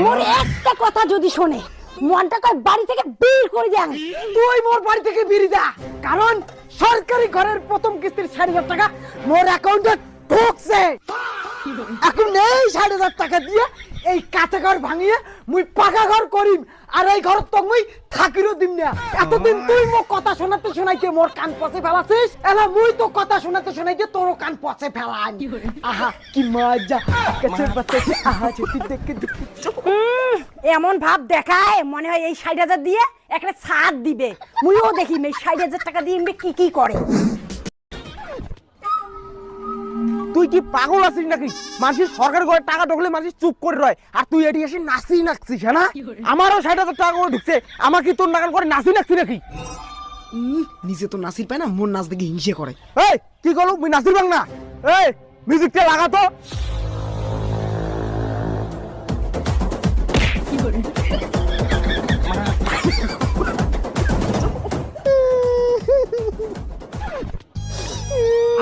মোর একটা কথা যদি শোনে মনটা কয় বাড়ি থেকে বের করে দেন। তুই মোর বাড়ি থেকে বেরিয়ে যা, কারণ সরকারি ঘরের প্রথম কিস্তির ৬০০০ টাকা মোর অ্যাকাউন্টে ঢুকছে। এখন এই ৬০০০ টাকা দিয়ে এই কাঁচা ঘর ভাঙিয়ে মুই পাকা ঘর করিম, আর এই ঘর তো মুই থাকিরও দিম না। এতদিন তুই মোর কথা শোনাতে শোনাইতে মোর কান পচে ফেলাছিস, এলা মুই তো কথা শোনাতে শোনাইতে তোর কান পচে ফেলাই। আহা কি মজা, কাছে বাতাসে আহা যেটি দেখে এমন ভাব দেখায় মনে হয় এই ৬০০০০ দিয়ে একটা ছাদ দিবে। মুইও দেখি এই ৬০০০০ টাকা দিয়ে কি কি করে। তুই কি পাগল আছিস নাকি? মানুষের সরকারি ঘরে টাকা ঢুকলে মানুষ চুপ করে রয়, আর তুই এটি এসে নাচি নাচছিস। হ্যাঁ না, আমারও ৬০০০০ টাকা করে ঢুকছে, আমার কি তোর নাগাল করে নাচি নাচছি নাকি? নিজে তো নাচির পায় না, মোর নাচ দেখে হিংসে করে। এই কি করলো, মুই নাচির পাং না? এই মিউজিকটা লাগা তো।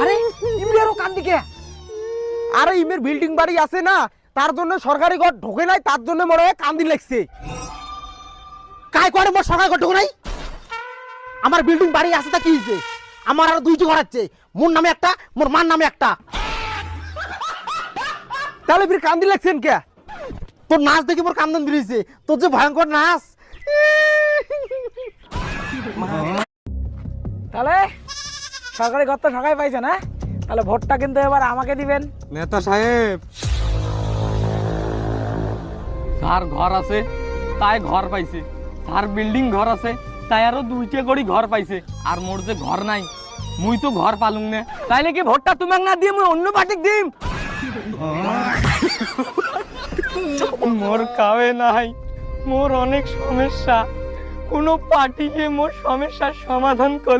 আরে ইমরারও কান দিকে। আরে ইমের বিল্ডিং বাড়ি আছে না, তার জন্য সরকারি ঘর ঢোকে নাই, তার জন্য মনে হয় কান্দি লাগছে। কাই করে মোর সরকারি ঘর ঢোকে নাই? আমার বিল্ডিং বাড়ি আছে তা কি হইছে? আমার আর দুইটি ঘর আছে, মোর নামে একটা, মোর মার নামে একটা। তাহলে ফির কান্দি লাগছেন কে? তোর নাচ দেখে মোর কান্দন বেরিয়েছে, তোর যে ভয়ঙ্কর নাচ। তাহলে সরকারি ঘর তো সবাই পাইছে না, তাহলে ভোটটা কিন্তু এবার আমাকে দিবেন। নেতা সাহেব, যার ঘর আছে তাই ঘর পাইছে, যার বিল্ডিং ঘর আছে তাই আরো ২টা করে ঘর পাইছে, আর মোর যে ঘর নাই মুই তো ঘর পালুম না। তাইলে কি ভোটটা তোমাক না দিয়ে মুই অন্য পার্টিক দিম? মোর কাবে নাই, মোর অনেক সমস্যা, কোনো পার্টিকে মোর সমস্যার সমাধান কর।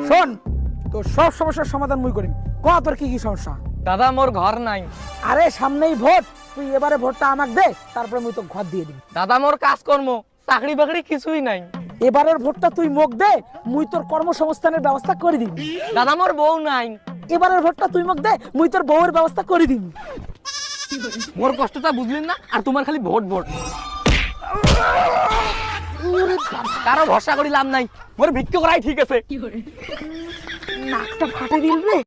শোন, তো সব সমস্যার সমাধান মুই করিম। ক তোর কি কি সমস্যা? দাদা মোর ঘর নাই। আরে সামনেই ভোট, তুই এবারে ভোটটা আমাকে দে, তারপরে মুই তো ঘর দিয়ে দিবি। দাদা মোর কাজকর্ম চাকরি বাকরি কিছুই নাই। এবারের ভোটটা তুই মোক দে, মুই তোর কর্মসংস্থানের ব্যবস্থা করে দিবি। দাদা মোর বউ নাই। এবারের ভোটটা তুই মোক দে, মুই তোর বউয়ের ব্যবস্থা করে দিবি। মোর কষ্টটা বুঝলেন না, আর তোমার খালি ভোট ভোট। কারো ভরসা করি লাভ নাই, মোর ভিক্ষা করাই ঠিক আছে। নাকটা ফাটা দিল রে।